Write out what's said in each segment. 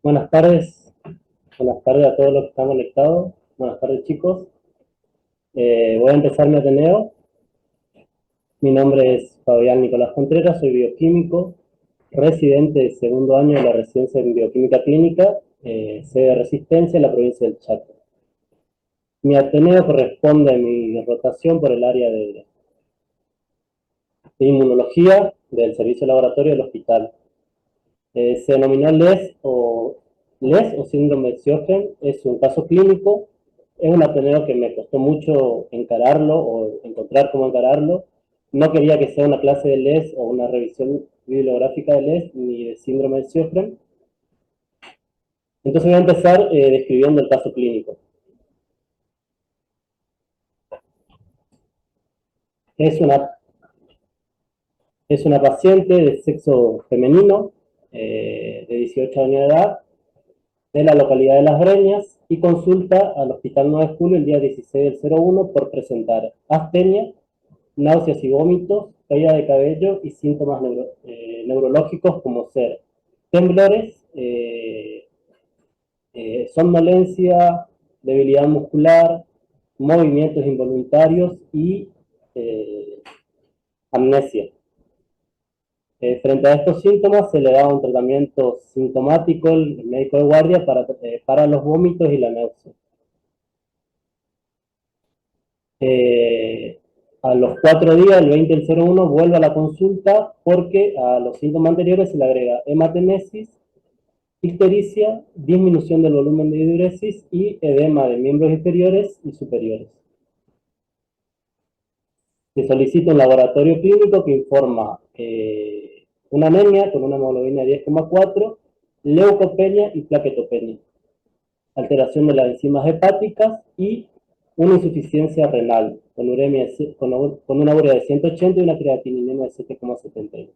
Buenas tardes a todos los que están conectados. Buenas tardes, chicos. Voy a empezar mi Ateneo. Mi nombre es Fabián Nicolás Contreras, soy bioquímico, residente de segundo año de la residencia en bioquímica clínica, sede de Resistencia en la provincia del Chaco. Mi Ateneo corresponde a mi rotación por el área de inmunología del servicio de laboratorio del hospital. Se denominó LES o síndrome de Sjögren, es un caso clínico, es un Ateneo que me costó mucho encararlo o encontrar cómo encararlo. No quería que sea una clase de LES o una revisión bibliográfica de LES ni de síndrome de Sjögren. Entonces voy a empezar describiendo el caso clínico. Es una, es una paciente de sexo femenino, de 18 años de edad, de la localidad de Las Breñas y consulta al Hospital 9 de Julio el día 16 del 01 por presentar astenia, náuseas y vómitos, caída de cabello y síntomas neurológicos como ser temblores, somnolencia, debilidad muscular, movimientos involuntarios y amnesia. Frente a estos síntomas se le da un tratamiento sintomático, el médico de guardia, para los vómitos y la náusea. A los 4 días, el 20 del 01, vuelve a la consulta porque a los síntomas anteriores se le agrega hematemesis, ictericia, disminución del volumen de diuresis y edema de miembros inferiores y superiores. Se solicita un laboratorio clínico que informa una anemia con una hemoglobina de 10,4, leucopenia y plaquetopenia, alteración de las enzimas hepáticas y una insuficiencia renal, con una urea de 180 y una creatinina de 7,71.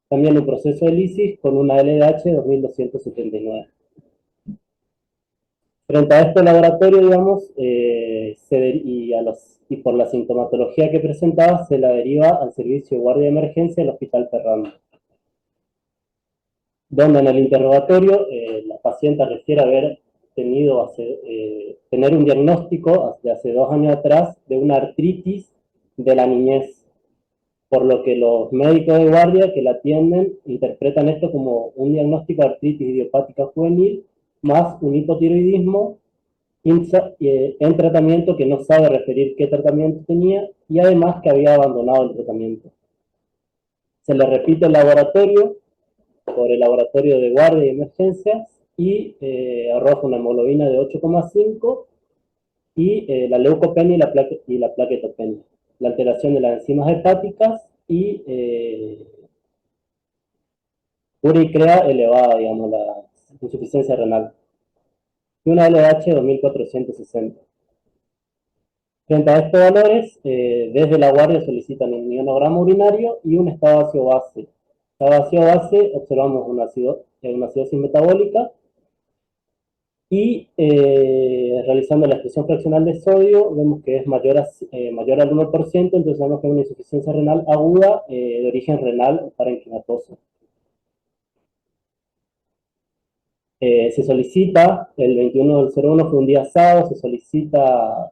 También un proceso de lisis con una LDH de 2279. Frente a este laboratorio, digamos, y por la sintomatología que presentaba, se la deriva al servicio de guardia de emergencia del Hospital Ferrando, donde en el interrogatorio la paciente refiere haber tener un diagnóstico de hace 2 años atrás de una artritis de la niñez, por lo que los médicos de guardia que la atienden interpretan esto como un diagnóstico de artritis idiopática juvenil más un hipotiroidismo en tratamiento, que no sabe referir qué tratamiento tenía y además que había abandonado el tratamiento. Se le repite el laboratorio por el laboratorio de guardia y emergencias y arroja una hemoglobina de 8,5 y la leucopenia y la plaquetopenia, la alteración de las enzimas hepáticas y uricrea elevada, digamos, la insuficiencia renal, y una LH de 2460. Frente a estos valores, desde la guardia solicitan un ionograma urinario y un estado ácido base. Estado ácido base, observamos una acidosis metabólica y realizando la expresión fraccional de sodio, vemos que es mayor al 1%, entonces vemos que hay una insuficiencia renal aguda de origen renal parenquimatoso. Se solicita, el 21 del 01 fue un día sábado, se solicita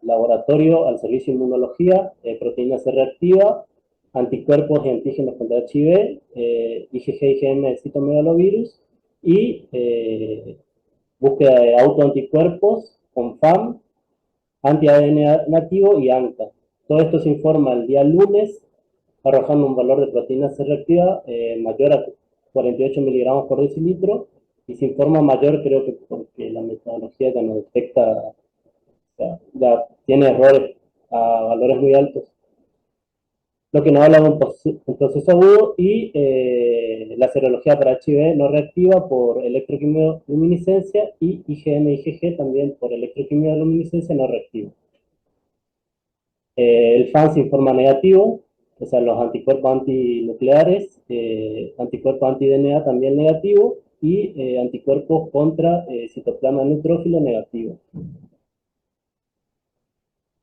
laboratorio al servicio de inmunología, proteína C reactiva, anticuerpos y antígenos contra HIV, IgG, IgM de citomegalovirus y búsqueda de autoanticuerpos con FAM, anti-ADN nativo y ANCA. Todo esto se informa el día lunes, arrojando un valor de proteína C reactiva mayor a 48 miligramos por decilitro, y se informa mayor, creo que porque la metodología ya no detecta, o sea, ya tiene errores a valores muy altos. Lo que nos habla de un proceso agudo y la serología para HIV no reactiva por electroquimioluminiscencia y IgM-IgG también por electroquimioluminiscencia no reactiva. El FAN se informa negativo, o sea, los anticuerpos antinucleares, anticuerpos anti-DNA también negativo, y anticuerpos contra citoplasma neutrófilo negativo.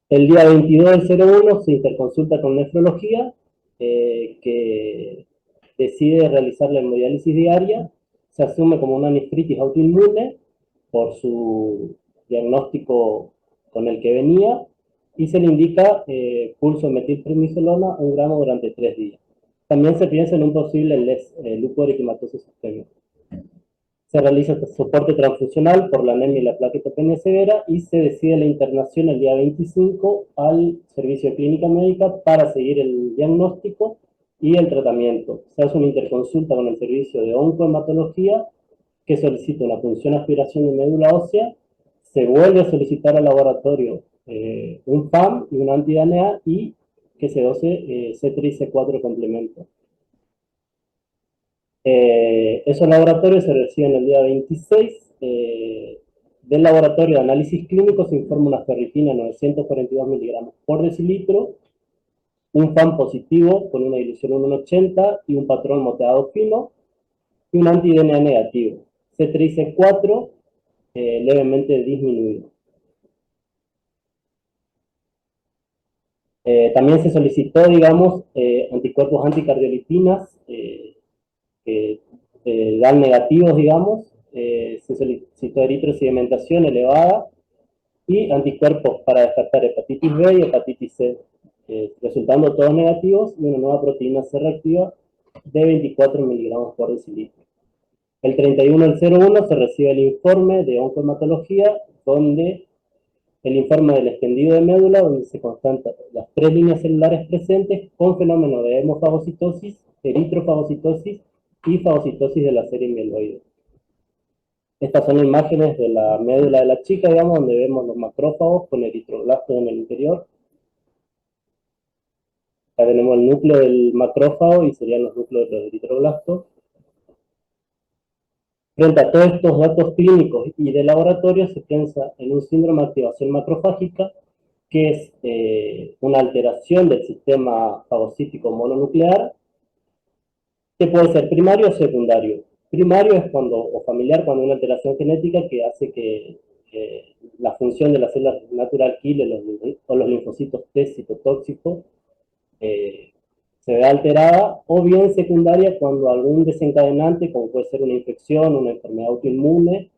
El día 22 del 01 se interconsulta con nefrología, que decide realizar la hemodiálisis diaria. se asume como una nefritis autoinmune por su diagnóstico con el que venía, y se le indica pulso de metilprednisolona 1 gramo durante 3 días. También se piensa en un posible lupus eritematoso sistémico. Se realiza soporte transfusional por la anemia y la plaquetopenia severa y se decide la internación el día 25 al servicio de clínica médica para seguir el diagnóstico y el tratamiento. Se hace una interconsulta con el servicio de oncohematología que solicita una punción aspiración de médula ósea, se vuelve a solicitar al laboratorio un PAM y un anti-DNA y que se dose C3 y C4 complemento. Esos laboratorios se reciben el día 26. Del laboratorio de análisis clínico se informa una ferritina 942 miligramos por decilitro, un PAM positivo con una dilución 1,80 y un patrón moteado fino, y un anti-DNA negativo. C3 y C4 levemente disminuido. También se solicitó, digamos, anticuerpos anticardiolitinas que dan negativos, digamos, se solicitó eritrosedimentación elevada y anticuerpos para descartar hepatitis B y hepatitis C, resultando todos negativos, y una nueva proteína C reactiva de 24 miligramos por decilitro. El 31 del 01 se recibe el informe de oncohematología, donde el informe del extendido de médula, donde se constatan las 3 líneas celulares presentes con fenómeno de hemofagocitosis, eritrofagocitosis y fagocitosis de la serie mieloide. Estas son imágenes de la médula de la chica, digamos, donde vemos los macrófagos con eritroblastos en el interior. Acá tenemos el núcleo del macrófago y serían los núcleos de los eritroblastos. Frente a todos estos datos clínicos y de laboratorio, se piensa en un síndrome de activación macrofágica, que es una alteración del sistema fagocítico mononuclear, que puede ser primario o secundario. Primario es cuando, o familiar, cuando hay una alteración genética que hace que la función de las células natural killer o los linfocitos T citotóxicos se ve alterada, o bien secundaria cuando algún desencadenante, como puede ser una infección, una enfermedad autoinmune,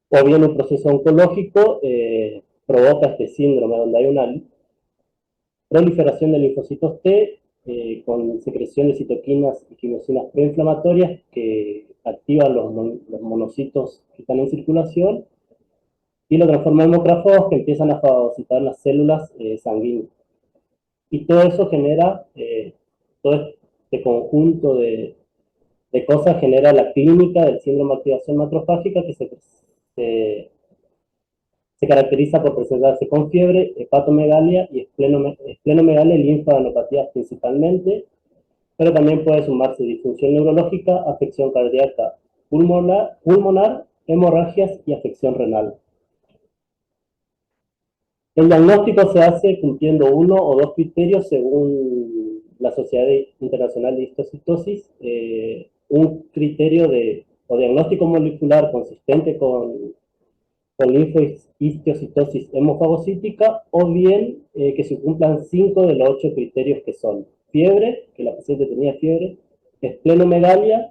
o bien un proceso oncológico, provoca este síndrome, donde hay una proliferación de linfocitos T con secreción de citoquinas y quimosinas preinflamatorias que activan los monocitos que están en circulación y lo transforman en macrófagos que empiezan a fagocitar las células sanguíneas. Y todo eso genera, todo este conjunto de cosas genera la clínica del síndrome de activación macrofágica, que se caracteriza por presentarse con fiebre, hepatomegalia y esplenomegalia y linfadenopatías principalmente, pero también puede sumarse disfunción neurológica, afección cardíaca pulmonar, hemorragias y afección renal. El diagnóstico se hace cumpliendo 1 o 2 criterios según la Sociedad Internacional de Histocitosis. Un criterio o diagnóstico molecular consistente con linfohistiocytosis hemofagocítica, o bien que se cumplan 5 de los 8 criterios, que son fiebre, que la paciente tenía fiebre, esplenomegalia,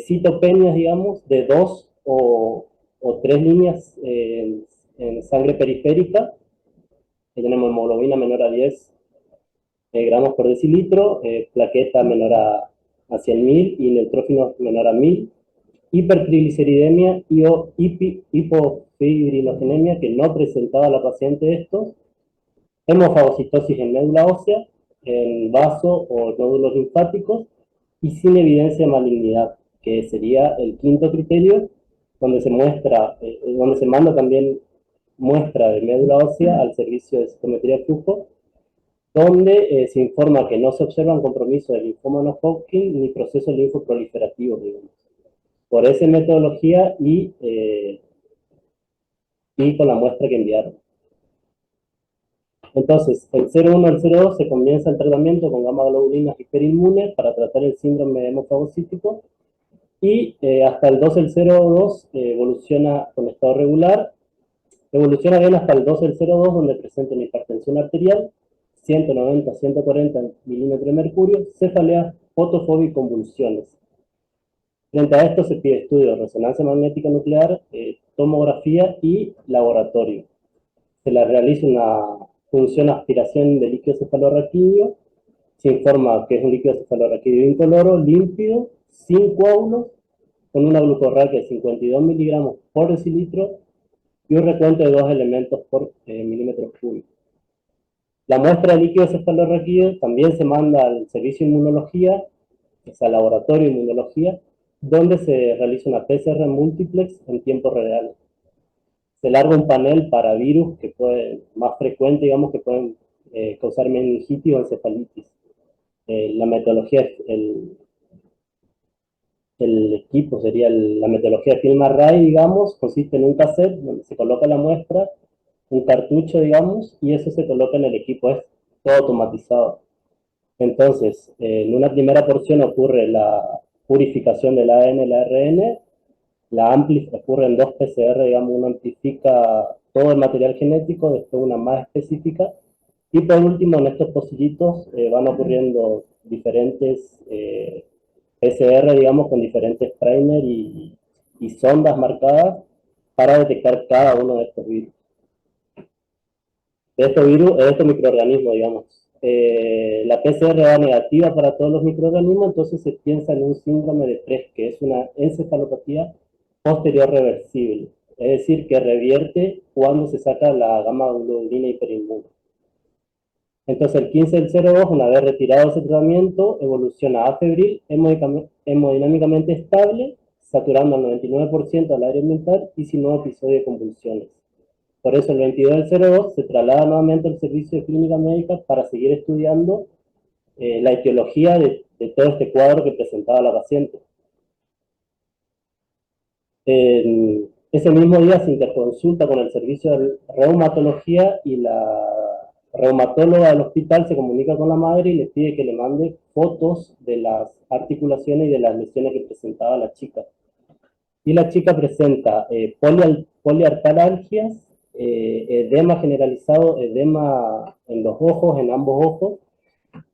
citopenias, digamos, de 2 o 3 líneas en sangre periférica, que tenemos hemoglobina menor a 10 gramos por decilitro, plaqueta menor a 100.000 y neutrófilos menor a 1.000, hipertrigliceridemia y hipofibrinogenemia, que no presentaba la paciente estos, hemofagocitosis en médula ósea, en vaso o nódulos linfáticos, y sin evidencia de malignidad, que sería el quinto criterio, donde se muestra, donde se manda también muestra de médula ósea al servicio de citometría de flujo, donde se informa que no se observa un compromiso de linfoma no Hodgkin ni procesos linfoproliferativos, digamos, por esa metodología y con la muestra que enviaron. Entonces, el 01 al 02 se comienza el tratamiento con gamma globulinas hiperinmunes para tratar el síndrome hemofagocítico, y hasta el 2 al 02 evoluciona con estado regular. Evoluciona bien hasta el 2 al 02, donde presenta una hipertensión arterial, 190 a 140 milímetros de mercurio, cefalea, fotofobia y convulsiones. Frente a esto se pide estudio de resonancia magnética nuclear, tomografía y laboratorio. Se le realiza una función aspiración de líquido cefalorraquídeo, se informa que es un líquido cefalorraquídeo incoloro, límpido, sin coágulos, con una glucorraquia de 52 miligramos por decilitro y un recuento de 2 elementos por milímetro cúbico. La muestra de líquido cefalorraquídeo también se manda al servicio de inmunología, o sea, al laboratorio de inmunología, donde se realiza una PCR multiplex en tiempo real. Se larga un panel para virus que pueden, más frecuente, digamos, que pueden causar meningitis o encefalitis. La metodología, el equipo sería la metodología de film array, digamos, consiste en un cassette donde se coloca la muestra, un cartucho, digamos, y eso se coloca en el equipo, es todo automatizado. Entonces, en una primera porción ocurre la purificación del ADN y el ARN, la ocurre en dos PCR, digamos, una amplifica todo el material genético, después una más específica, y por último, en estos pocillitos van ocurriendo diferentes PCR, digamos, con diferentes primer y sondas marcadas para detectar cada uno de estos virus. De estos microorganismos, digamos. La PCR da negativa para todos los microorganismos, entonces se piensa en un síndrome de 3, que es una encefalopatía posterior reversible, es decir, que revierte cuando se saca la gamma globulina hiperinmune. Entonces el 15 del 02, una vez retirado ese tratamiento, evoluciona a febril, hemodinámicamente estable, saturando al 99% al aire ambiental y sin nuevo episodio de convulsiones. Por eso el 22 del 02 se traslada nuevamente al servicio de clínica médica para seguir estudiando la etiología de todo este cuadro que presentaba la paciente. Ese mismo día se interconsulta con el servicio de reumatología y la reumatóloga del hospital se comunica con la madre y le pide que le mande fotos de las articulaciones y de las lesiones que presentaba la chica. Y la chica presenta poliartralgias, edema generalizado, edema en los ojos, en ambos ojos,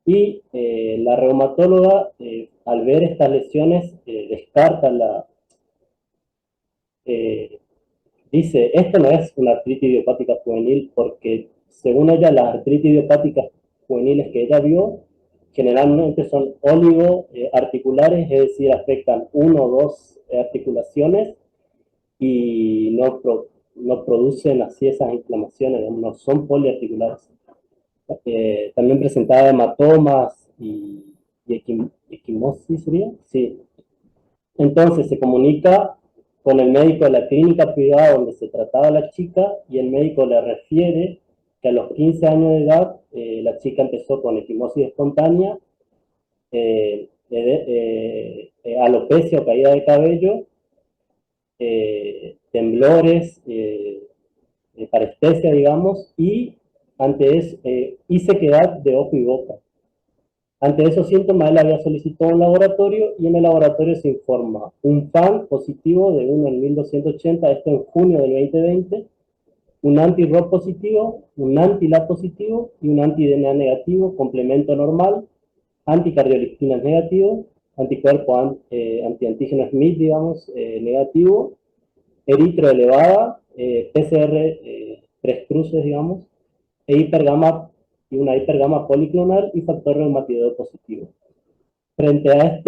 y la reumatóloga, al ver estas lesiones, descarta eh, dice, esto no es una artritis idiopática juvenil, porque según ella, las artritis idiopáticas juveniles que ella vio, generalmente son oligoarticulares, es decir, afectan uno o dos articulaciones y no producen así esas inflamaciones, no son poliarticulares. También presentaba hematomas y equimosis, ¿sería? Sí. Entonces se comunica con el médico de la clínica privada donde se trataba la chica y el médico le refiere que a los 15 años de edad la chica empezó con equimosis espontánea, alopecia o caída de cabello, temblores, parestesia, digamos, y ante eso, y sequedad de ojo y boca. Ante esos síntomas, él había solicitado un laboratorio y en el laboratorio se informa un FAN positivo de 1 en 1280, esto en junio del 2020, un anti-ROP positivo, un anti-LAP positivo y un anti-DNA negativo, complemento normal, anticardiolistinas negativo, anticuerpo antiantígeno Smith, digamos, negativo, eritro elevada, PCR 3 cruces, digamos, e hipergama y una hipergama policlonal y factor reumatoideo positivo. Frente a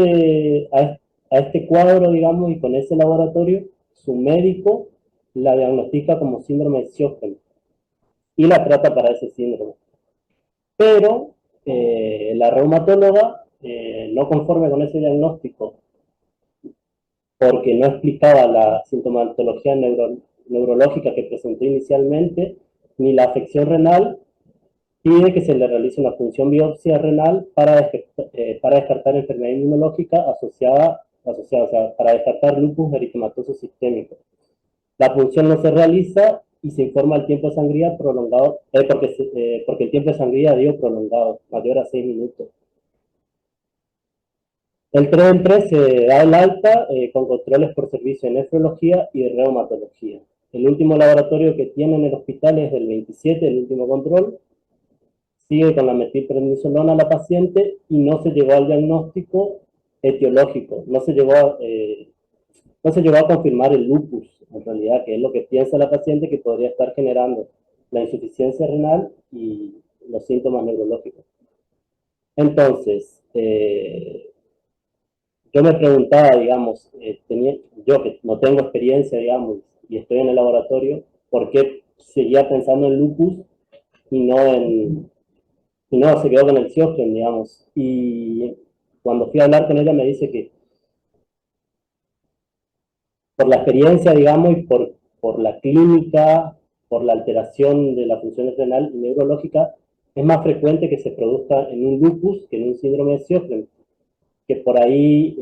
este cuadro, digamos, y con ese laboratorio, su médico la diagnostica como síndrome de Sjögren y la trata para ese síndrome. Pero la reumatóloga, no conforme con ese diagnóstico, porque no explicaba la sintomatología neurológica que presentó inicialmente, ni la afección renal, pide que se le realice una función biopsia renal para descartar enfermedad inmunológica asociada, o sea, para descartar lupus eritematoso sistémico. La función no se realiza y se informa el tiempo de sangría prolongado, porque el tiempo de sangría dio prolongado, mayor a 6 minutos. El 3 en 3 se da el alta con controles por servicio de nefrología y de reumatología. El último laboratorio que tiene en el hospital es del 27, el último control. Sigue con la metilprednisolona a la paciente y no se llegó al diagnóstico etiológico. No se llegó a confirmar el lupus, en realidad, que es lo que piensa la paciente que podría estar generando la insuficiencia renal y los síntomas neurológicos. Entonces, yo me preguntaba, digamos, yo que no tengo experiencia, digamos, y estoy en el laboratorio, ¿por qué seguía pensando en lupus y no se quedó con el Sjögren, digamos? Y cuando fui a hablar con ella me dice que por la experiencia, digamos, y por la clínica, por la alteración de la función renal y neurológica, es más frecuente que se produzca en un lupus que en un síndrome de Sjögren, que por ahí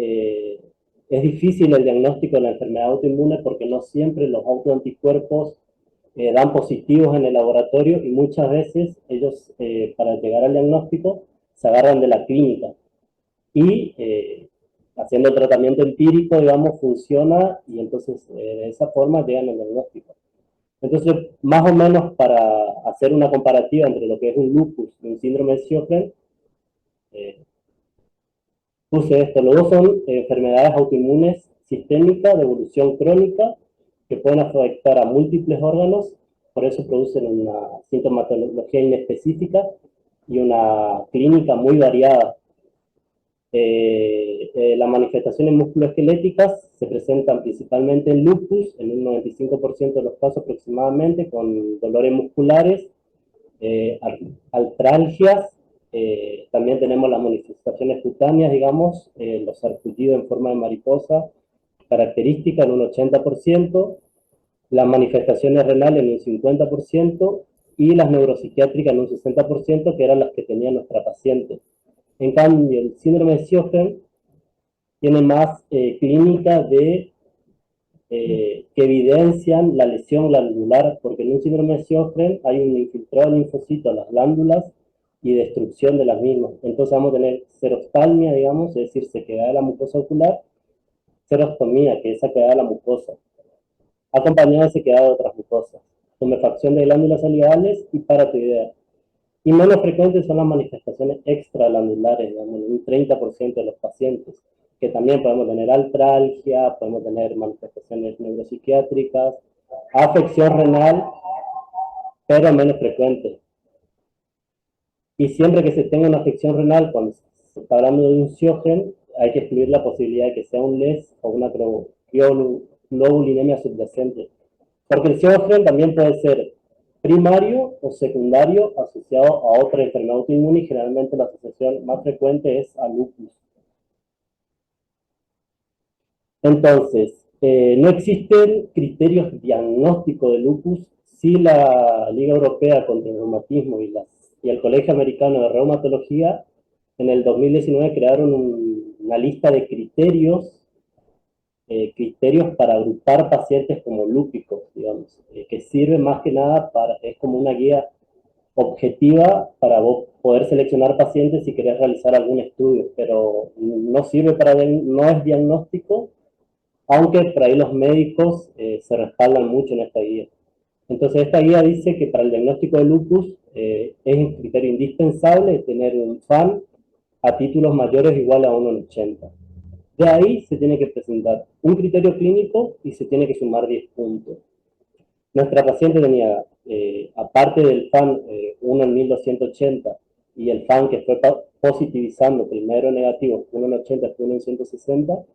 es difícil el diagnóstico de la enfermedad autoinmune porque no siempre los autoanticuerpos dan positivos en el laboratorio y muchas veces ellos, para llegar al diagnóstico, se agarran de la clínica y haciendo el tratamiento empírico, digamos, funciona y entonces de esa forma llegan al diagnóstico. Entonces, más o menos para hacer una comparativa entre lo que es un lupus y un síndrome de Sjögren, eh, puse esto. Los dos son enfermedades autoinmunes sistémicas de evolución crónica que pueden afectar a múltiples órganos, por eso producen una sintomatología inespecífica y una clínica muy variada. Las manifestaciones musculoesqueléticas se presentan principalmente en lupus, en un 95% de los casos aproximadamente, con dolores musculares, eh, artralgias, también tenemos las manifestaciones cutáneas, digamos, los sarpullidos en forma de mariposa, característica en un 80%, las manifestaciones renales en un 50% y las neuropsiquiátricas en un 60%, que eran las que tenía nuestra paciente. En cambio, el síndrome de Sjögren tiene más clínicas que evidencian la lesión glandular, porque en un síndrome de Sjögren hay un infiltrado de linfocitos a las glándulas y destrucción de las mismas. Entonces vamos a tener xerostalmia, digamos, es decir, sequedad de la mucosa ocular, xerostomía, que es saqueada de la mucosa, acompañada de sequedad de otras mucosas, tumefacción de glándulas salivales y paratiroidea. Y menos frecuentes son las manifestaciones extraglandulares, digamos, en un 30% de los pacientes, que también podemos tener artralgia, podemos tener manifestaciones neuropsiquiátricas, afección renal, pero menos frecuente. Y siempre que se tenga una afección renal, cuando se está hablando de un Sjögren, hay que excluir la posibilidad de que sea un LES o una globulinemia subyacente. Porque el Sjögren también puede ser primario o secundario asociado a otra enfermedad autoinmune y generalmente la asociación más frecuente es a lupus. Entonces, no existen criterios diagnósticos de lupus. Sí, la Liga Europea contra el Reumatismo y el Colegio Americano de Reumatología en el 2019 crearon una lista de criterios para agrupar pacientes como lúpicos, digamos, que sirve más que nada es como una guía objetiva para vos poder seleccionar pacientes si querés realizar algún estudio, pero no sirve no es diagnóstico, aunque por ahí los médicos se respaldan mucho en esta guía. Entonces esta guía dice que para el diagnóstico de lupus es un criterio indispensable tener un FAN a títulos mayores o igual a 1,80. De ahí se tiene que presentar un criterio clínico y se tiene que sumar 10 puntos. Nuestra paciente tenía, aparte del FAN 1 en 1280 y el FAN que fue positivizando primero negativo 1 en 80 después 1 en 160,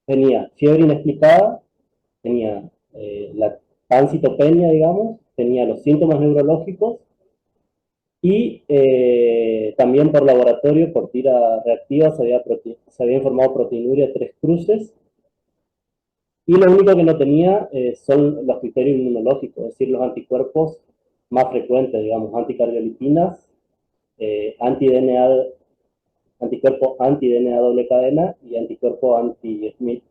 tenía fiebre inexplicada, tenía la pancitopenia, digamos, tenía los síntomas neurológicos y también por laboratorio, por tira reactiva, se había informado proteinuria 3 cruces. Y lo único que no tenía son los criterios inmunológicos, es decir, los anticuerpos más frecuentes, digamos, anticardiolipinas, anti-DNA, anticuerpo anti-DNA doble cadena y anticuerpo anti-Smith.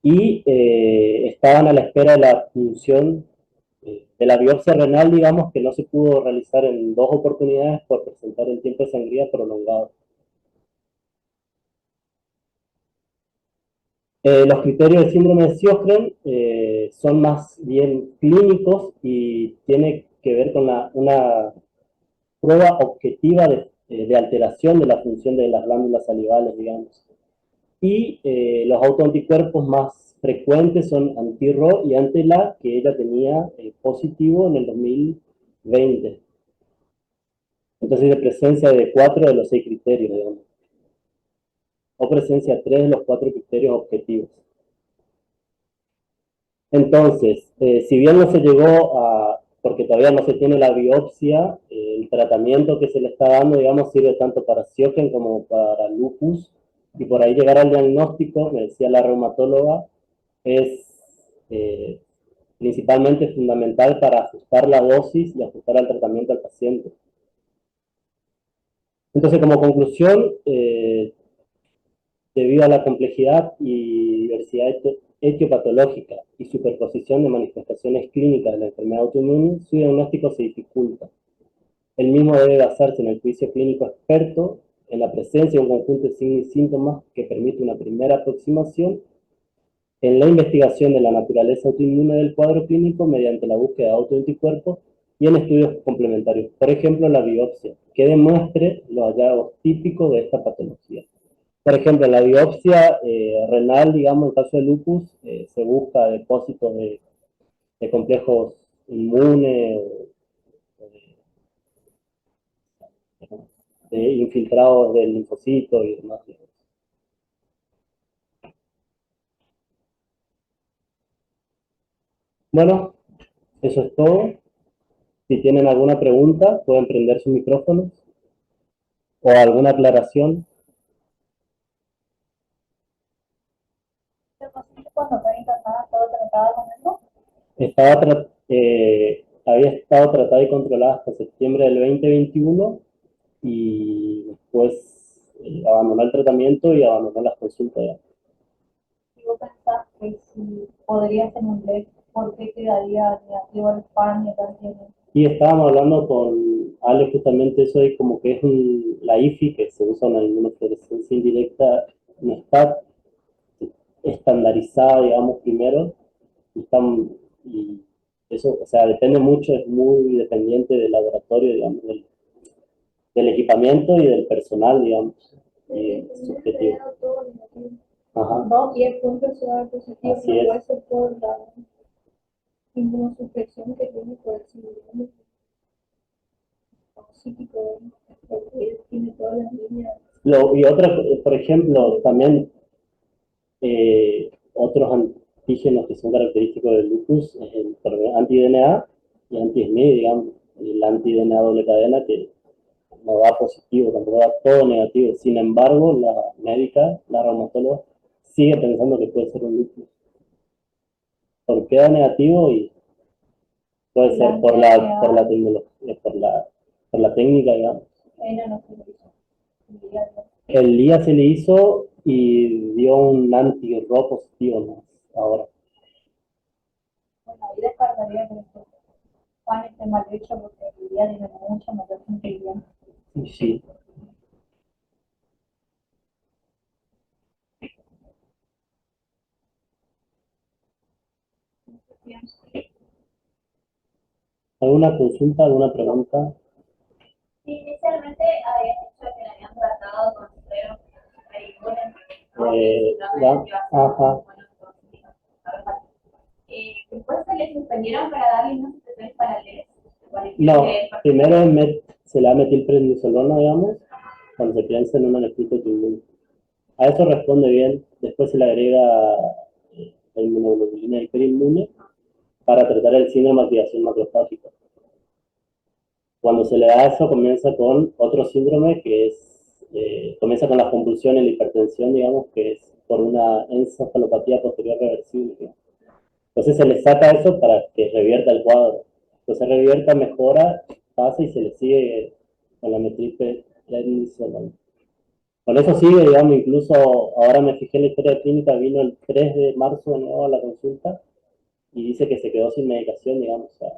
Y estaban a la espera de la función de la biopsia renal, digamos, que no se pudo realizar en 2 oportunidades por presentar el tiempo de sangría prolongado. Los criterios del síndrome de Sjögren son más bien clínicos y tiene que ver con una prueba objetiva de alteración de la función de las glándulas salivales, digamos. Y los autoanticuerpos más frecuentes son anti-RO y anti-LA, que ella tenía positivo en el 2020. Entonces, de presencia de 4 de los 6 criterios, digamos. O presencia de 3 de los 4 criterios objetivos. Entonces, si bien no se llegó a, porque todavía no se tiene la biopsia, el tratamiento que se le está dando, digamos, sirve tanto para Sjögren como para lupus, y por ahí llegar al diagnóstico, me decía la reumatóloga, es eh, principalmente fundamental para ajustar la dosis y ajustar el tratamiento al paciente. Entonces, como conclusión, debido a la complejidad y diversidad etiopatológica y superposición de manifestaciones clínicas de la enfermedad autoinmune, su diagnóstico se dificulta. El mismo debe basarse en el juicio clínico experto, en la presencia de un conjunto de signos y síntomas que permite una primera aproximación, en la investigación de la naturaleza autoinmune del cuadro clínico mediante la búsqueda de autoanticuerpos y en estudios complementarios, por ejemplo, la biopsia, que demuestre los hallazgos típicos de esta patología. Por ejemplo, en la biopsia renal, digamos, en el caso de lupus, se busca depósitos de complejos inmunes de infiltrados del linfocito y demás. Bueno, eso es todo. Si tienen alguna pregunta, pueden prender sus micrófonos o alguna aclaración. Cuando fue internada, todo trataba con eso. Había estado tratada y controlada hasta septiembre del 2021 y después abandonó el tratamiento y abandonó las consultas. Y vos pensás que si podría ser un LEC, ¿por qué quedaría negativo al PAN y también? Y estábamos hablando con Ale justamente eso de como que es la IFI, que se usa una inmunofluorescencia indirecta, no está estandarizada, digamos, primero, y, y eso, o sea, depende mucho, es muy dependiente del laboratorio, digamos, del equipamiento y del personal, digamos, subjetivo. Ajá. No, y el punto de positivo Así no es. puede ser por la inmunosupresión que tiene por el síndrome psíquico, porque tiene todas las líneas. Y otra, por ejemplo, también otros antígenos que son característicos del lupus es el anti-DNA y anti-SMI, digamos, el anti-DNA doble cadena que no da positivo, tampoco da todo negativo. Sin embargo, la médica, la reumatóloga, sigue pensando que puede ser un lupus. Porque da negativo y puede ser por la tecnología, por la técnica, digamos. El día se le hizo y dio un anti-RO positivo, ¿no? Ahora. Bueno, ahí descartaría que Juan esté mal hecho porque el día tiene mucha mayor sensibilidad. Sí. ¿Alguna consulta, alguna pregunta? Inicialmente habían dicho que la habían tratado con cero pericona, Ajá. después se les suspendieron para darle unos sustituciones paralelas. No, primero se le da metilprednisolona, digamos, cuando se piensa en un anestésio inmune. A eso responde bien. Después se le agrega la inmunoglobulina hiperinmune para tratar el síndrome de activación macrofágica. Cuando se le da eso, comienza con otro síndrome que es, comienza con las convulsiones, la hipertensión, digamos, que es por una encefalopatía posterior reversible. ¿No? Entonces se le saca eso para que revierta el cuadro. Entonces revierta, mejora, pasa y se le sigue con la metilprednisolona. Con eso sigue, digamos, incluso ahora me fijé en la historia clínica, vino el 3 de marzo de nuevo a la consulta y dice que se quedó sin medicación, digamos, o sea,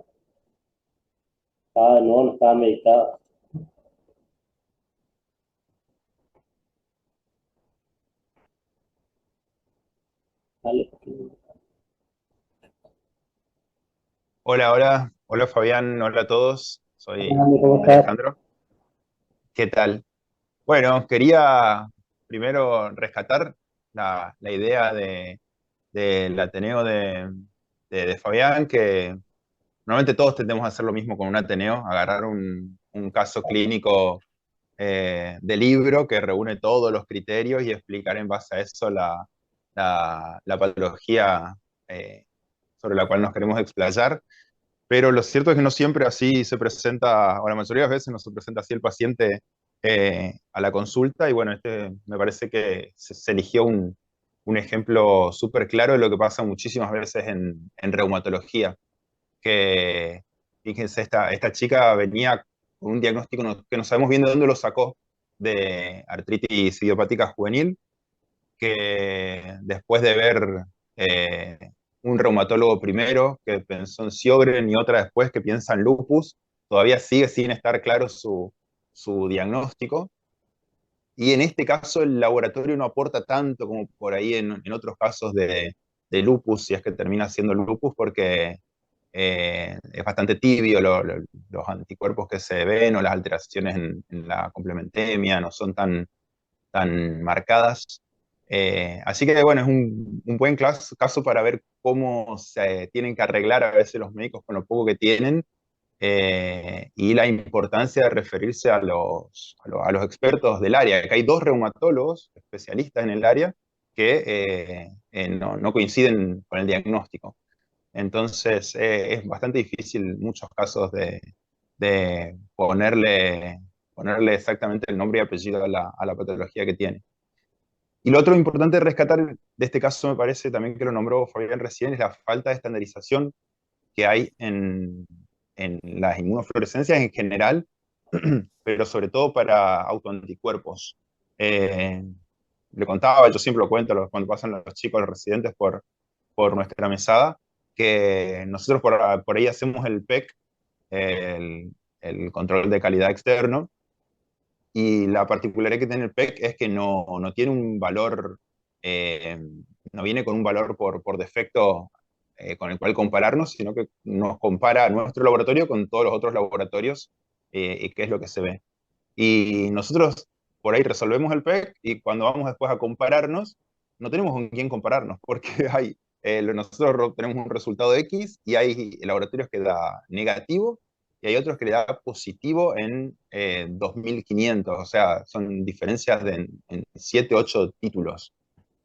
no estaba medicada. Vale. Hola, hola, hola Fabián, hola a todos, soy ¿Cómo estás? Alejandro. ¿Qué tal? Bueno, quería primero rescatar la idea del Ateneo de Fabián, que normalmente todos tendemos a hacer lo mismo con un Ateneo, agarrar un caso clínico de libro que reúne todos los criterios y explicar en base a eso la patología sobre la cual nos queremos explayar. Pero lo cierto es que no siempre así se presenta, o la mayoría de las veces no se presenta así el paciente a la consulta. Y bueno, este me parece que se eligió un ejemplo súper claro de lo que pasa muchísimas veces en reumatología. Que, fíjense, esta chica venía con un diagnóstico que no sabemos bien de dónde lo sacó, de artritis idiopática juvenil, que después de ver eh, un reumatólogo primero que pensó en Sjögren y otra después que piensa en lupus, todavía sigue sin estar claro su diagnóstico. Y en este caso el laboratorio no aporta tanto como por ahí en otros casos de lupus, si es que termina siendo lupus, porque es bastante tibio los anticuerpos que se ven o las alteraciones en la complementemia no son tan marcadas. Así que bueno, es un buen caso para ver cómo se tienen que arreglar a veces los médicos con lo poco que tienen, y la importancia de referirse a los expertos del área, que hay dos reumatólogos especialistas en el área que no coinciden con el diagnóstico. Entonces es bastante difícil en muchos casos de ponerle exactamente el nombre y apellido a la patología que tiene. Y lo otro importante de rescatar de este caso, me parece también que lo nombró Fabián recién, es la falta de estandarización que hay en las inmunofluorescencias en general, pero sobre todo para autoanticuerpos. Eh, Le contaba, yo siempre lo cuento cuando pasan los chicos, los residentes por nuestra mesada, que nosotros por ahí hacemos el PEC, el control de calidad externo, y la particularidad que tiene el PEC es que no tiene un valor, eh, no viene con un valor por defecto con el cual compararnos, sino que nos compara nuestro laboratorio con todos los otros laboratorios, y qué es lo que se ve. Y nosotros por ahí resolvemos el PEC y cuando vamos después a compararnos, no tenemos con quién compararnos, porque nosotros tenemos un resultado X y hay laboratorios que da negativo y hay otros que le da positivo en 2500, o sea, son diferencias en 7, 8 títulos.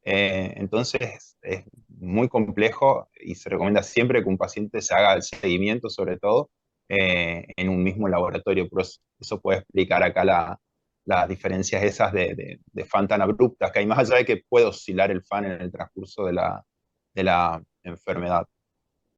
Entonces es muy complejo y se recomienda siempre que un paciente se haga el seguimiento, sobre todo en un mismo laboratorio. Pero eso puede explicar acá las diferencias esas de FAN tan abruptas que hay, más allá de que puede oscilar el FAN en el transcurso de la enfermedad.